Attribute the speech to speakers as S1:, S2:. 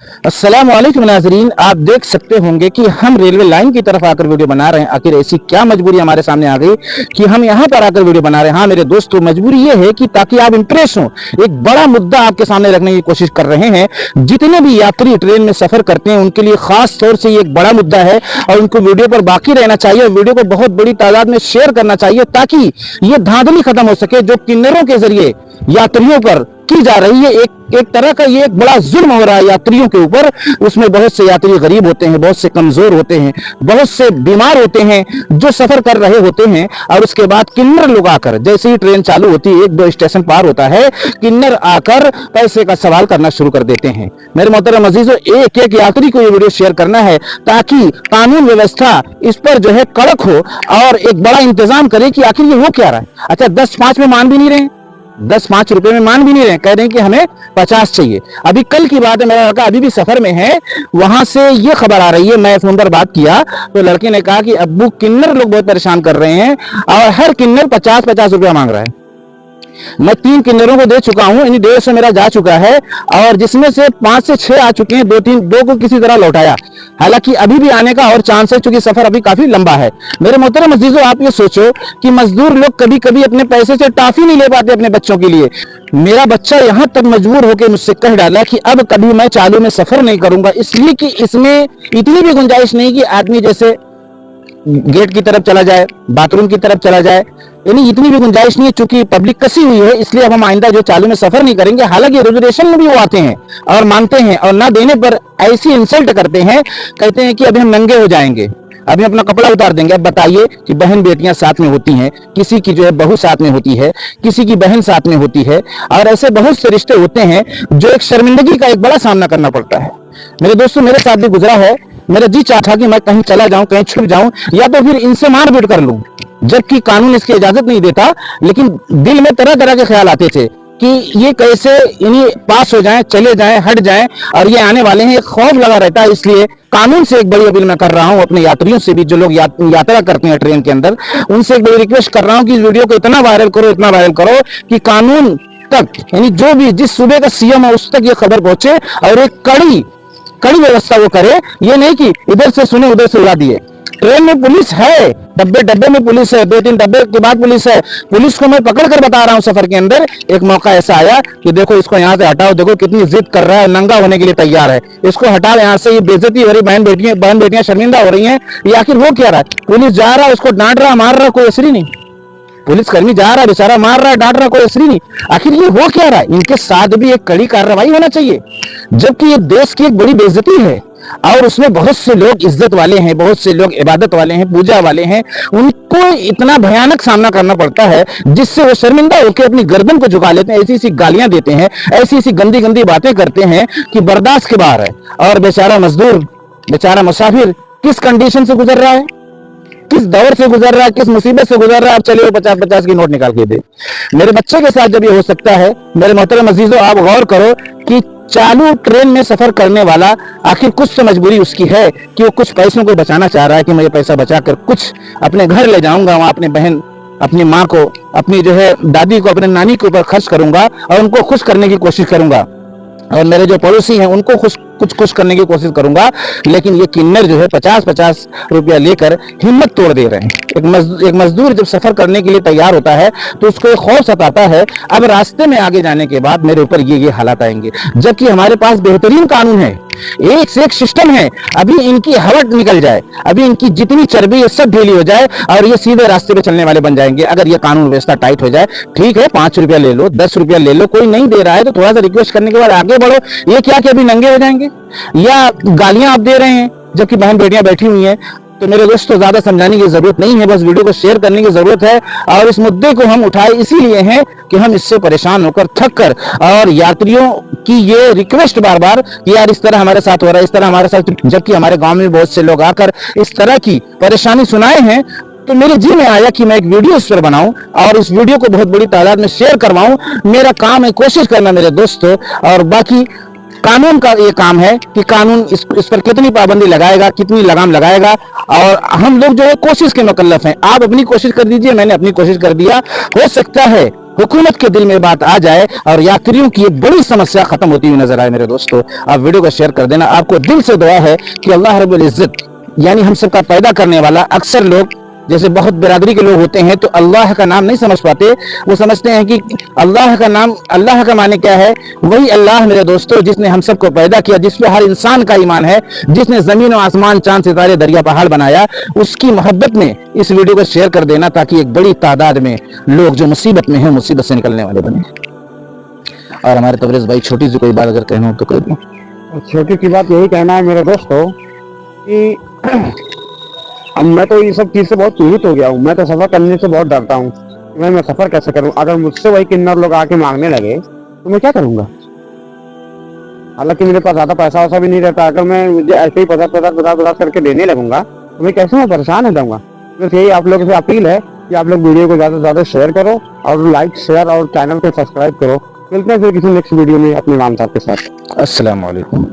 S1: अस्सलाम वालेकुम नाज़रीन, आप देख सकते होंगे कि हम रेलवे लाइन की तरफ आकर वीडियो बना रहे हैं। आखिर ऐसी क्या मजबूरी हमारे सामने आ गई कि हम यहाँ पर आकर वीडियो बना रहे हैं। हाँ मेरे दोस्तों, मजबूरी ये है कि ताकि आप इंप्रेस हो, एक बड़ा मुद्दा आपके सामने रखने की कोशिश कर रहे हैं। जितने भी यात्री ट्रेन में सफर करते हैं उनके लिए खास तौर से ये एक बड़ा मुद्दा है और उनको वीडियो पर बाकी रहना चाहिए और वीडियो को बहुत बड़ी तादाद में शेयर करना चाहिए ताकि ये धांधली खत्म हो सके जो किन्नरों के जरिए यात्रियों पर की जा रही है। एक तरह का ये एक बड़ा जुल्म हो रहा है यात्रियों के ऊपर। उसमें बहुत से यात्री गरीब होते हैं, बहुत से कमजोर होते हैं, बहुत से बीमार होते हैं जो सफर कर रहे होते हैं और उसके बाद किन्नर लोग आकर, जैसे ही ट्रेन चालू होती है, एक दो स्टेशन पार होता है, किन्नर आकर पैसे का सवाल करना शुरू कर देते हैं। मेरे मोहतरम अजीजों, एक एक यात्री को ये वीडियो शेयर करना है ताकि कानून व्यवस्था इस पर जो है कड़क हो और एक बड़ा इंतजाम करे कि आखिर ये हो क्या रहा है। अच्छा, 10-5 में मान भी नहीं रहे, 10-5 रुपए में मान भी नहीं रहे, कह रहे हैं कि हमें 50 चाहिए। अभी कल की बात है, मेरा लड़का अभी भी सफर में है, वहां से ये खबर आ रही है, मैं फोन पर बात किया तो लड़के ने कहा कि अब्बू किन्नर लोग बहुत परेशान कर रहे हैं और हर किन्नर 50-50 रुपया मांग रहा है। मैं 3 किन्नरों को दे चुका हूं, यानी 150 मेरा जा चुका है और जिसमें से 5 से 6 आ चुके हैं, दो को किसी तरह लौटाया। हालांकि अभी भी आने का और चांस है क्योंकि सफर अभी काफी लंबा है। मेरे मोहतरम अजीजों, आप ये सोचो कि मजदूर लोग कभी कभी अपने पैसे से टॉफी नहीं ले पाते अपने बच्चों के लिए। मेरा बच्चा यहां तक मजबूर होकर मुझसे कह डाला कि अब कभी मैं चालू में सफर नहीं करूंगा, इसलिए कि इसमें इतनी भी गुंजाइश नहीं कि आदमी जैसे गेट की तरफ चला जाए, बाथरूम की तरफ चला जाए, यानी इतनी भी गुंजाइश नहीं है। चूंकि पब्लिक कसी हुई है, इसलिए अब हम आइंदा जो चालू में सफर नहीं करेंगे। हालांकि रिजर्वेशन में भी वो आते हैं और मानते हैं और ना देने पर ऐसी इंसल्ट करते हैं, कहते हैं कि अभी हम नंगे हो जाएंगे, अभी अपना कपड़ा उतार देंगे। अब बताइए कि बहन बेटियां साथ में होती हैं, किसी की जो है बहू साथ में होती है, किसी की बहन साथ में होती है और ऐसे बहुत से रिश्ते होते हैं जो एक शर्मिंदगी का एक बड़ा सामना करना पड़ता है। मेरे दोस्तों, मेरे साथ भी गुजरा है। मेरा जी चाहा कि मैं कहीं चला जाऊं, कहीं छुप जाऊं या तो फिर इनसे मारपीट कर लूं, जबकि कानून इसकी इजाजत नहीं देता। लेकिन दिल में तरह तरह के ख्याल आते थे कि ये कैसे इन्हीं पास हो जाएं, चले जाएं, हट जाएं और ये आने वाले हैं, खौफ लगा रहता है। इसलिए कानून से एक बड़ी अपील मैं कर रहा हूं, अपने यात्रियों से भी, जो लोग यात्रा करते हैं ट्रेन के अंदर, उनसे एक बड़ी रिक्वेस्ट कर रहा हूं कि इस वीडियो को इतना वायरल करो, इतना वायरल करो कि कानून तक, यानी जो भी जिस सूबे का सीएम है उस तक ये खबर पहुंचे और एक कड़ी व्यवस्था वो करे। ये नहीं कि इधर से सुने उधर से उड़ा दिए। ट्रेन में पुलिस है, डब्बे डब्बे में पुलिस है, 2-3 डब्बे के बाद पुलिस है। पुलिस को मैं पकड़ कर बता रहा हूं, सफर के अंदर एक मौका ऐसा आया कि देखो इसको यहां से हटाओ, देखो कितनी जिद कर रहा है, नंगा होने के लिए तैयार है, इसको हटाओ यहां से, ये बेइज्जती हो रही, बहन बेटियां शर्मिंदा हो रही हैं। ये आखिर हो क्या रहा है? पुलिस जा रहा है, उसको डांट रहा, मार रहा, कोई असर नहीं। पुलिस कर्मी जा रहा है, बेचारा मार रहा है, डांट रहा, कोई असर नहीं। आखिर ये हो क्या रहा है? इनके साथ भी एक कड़ी कार्रवाई होना चाहिए, जबकि ये देश की एक बड़ी बेइज्जती है और उसमें बहुत से लोग इज्जत वाले हैं, बहुत से लोग इबादत वाले हैं, पूजा वाले हैं, उनको इतना भयानक सामना करना पड़ता है जिससे वो शर्मिंदा होकर अपनी गर्दन को झुका लेते हैं, ऐसी ऐसी गालियां देते हैं, ऐसी ऐसी गंदी गंदी बातें करते हैं कि बर्दाश्त के बाहर है। और बेचारा मजदूर, बेचारा मुसाफिर किस कंडीशन से गुजर रहा है, किस दौर से गुजर रहा है, किस मुसीबत से गुजर रहा है। आप चलिए 50-50 की नोट निकाल के दे। मेरे बच्चे के साथ जब ये हो सकता है, मेरे मोहतरम अजीजों, आप गौर करो कि चालू ट्रेन में सफर करने वाला आखिर कुछ तो मजबूरी उसकी है कि वो कुछ पैसों को बचाना चाह रहा है कि मैं ये पैसा बचाकर कुछ अपने घर ले जाऊंगा, वहां अपने बहन, अपनी माँ को, अपनी जो है दादी को, अपने नानी के ऊपर खर्च करूंगा और उनको खुश करने की कोशिश करूंगा और मेरे जो पड़ोसी हैं उनको कुछ खुश करने की कोशिश करूंगा। लेकिन ये किन्नर जो है 50-50 रुपया लेकर हिम्मत तोड़ दे रहे हैं। एक मजदूर जब सफर करने के लिए तैयार होता है तो उसको एक खौफ सताता है, अब रास्ते में आगे जाने के बाद मेरे ऊपर ये हालात आएंगे, जबकि हमारे पास बेहतरीन कानून है, एक से एक सिस्टम है। अभी इनकी हवट निकल जाए, अभी इनकी जितनी चर्बी है सब ढीली हो जाए और ये सीधे रास्ते पे चलने वाले बन जाएंगे अगर ये कानून व्यवस्था टाइट हो जाए। ठीक है, 5 रुपया ले लो, 10 रुपया ले लो, कोई नहीं दे रहा है तो थोड़ा सा रिक्वेस्ट करने के बाद आगे बढ़ो। ये क्या कि अभी नंगे हो जाएंगे या गालियां आप दे रहे हैं जबकि बहन बेटियां बैठी हुई हैं। तो मेरे दोस्तों, ज्यादा समझाने की जरूरत नहीं है, बस वीडियो को शेयर करने की जरूरत है। और इस मुद्दे को हम उठाए इसीलिए हैं कि हम इससे परेशान होकर, थक कर, और यात्रियों की ये रिक्वेस्ट बार बार कि यार इस तरह हमारे साथ हो रहा है, इस तरह हमारे साथ, जबकि हमारे गांव में बहुत से लोग आकर इस तरह की परेशानी सुनाए हैं, तो मेरे जी में आया कि मैं एक वीडियो इस पर बनाऊं और इस वीडियो को बहुत बड़ी तादाद में शेयर करवाऊं। मेरा काम है कोशिश करना मेरे दोस्तों, और बाकी कानून का ये काम है कि कानून इस पर कितनी पाबंदी लगाएगा, कितनी लगाम लगाएगा। और हम लोग जो है कोशिश के मुकल्लफ हैं। आप अपनी कोशिश कर दीजिए, मैंने अपनी कोशिश कर दिया। हो सकता है हुकूमत के दिल में बात आ जाए और यात्रियों की ये बड़ी समस्या खत्म होती हुई नजर आए। मेरे दोस्तों, आप वीडियो को शेयर कर देना। आपको दिल से दुआ है कि अल्लाह रब्बुल इज्जत यानी हम सबका पैदा करने वाला, अक्सर लोग जैसे बहुत बिरादरी के लोग होते हैं तो अल्लाह का नाम नहीं समझ पाते। वो समझते हैं कि अल्लाह का नाम, अल्लाह का माने क्या है? वही अल्लाह मेरे दोस्तों जिसने हम सबको पैदा किया, जिस पे हर इंसान का ईमान है, जिसने जमीन और आसमान, चांद सितारे, दरिया पहाड़ बनाया, उसकी मोहब्बत में इस वीडियो को शेयर कर देना ताकि एक बड़ी तादाद में लोग जो मुसीबत में हैं मुसीबत से निकलने वाले बने। और हमारे तबरेज भाई, छोटी सी कोई बात अगर कहना हो तो कह दो।
S2: छोटी सी बात यही कहना है मेरे दोस्तों कि अब मैं तो ये सब चीज से बहुत पीड़ित हो गया हूँ। मैं तो सफर करने से बहुत डरता हूँ। मैं सफर कैसे करूँ? अगर मुझसे वही किन्नर लोग आके मांगने लगे तो मैं क्या करूंगा? हालांकि मेरे पास ज्यादा पैसा वैसा भी नहीं रहता। अगर मैं मुझे ऐसे ही पचास करके देने लगूंगा तो मैं कैसे मैं परेशान हो जाऊंगा। बस यही आप लोगों से अपील है कि आप लोग वीडियो को ज्यादा से ज्यादा शेयर करो और लाइक, शेयर और चैनल को सब्सक्राइब करो। मिलते हैं फिर किसी नेक्स्ट वीडियो में अपने इमाम साहब के साथ।
S1: अस्सलाम वालेकुम।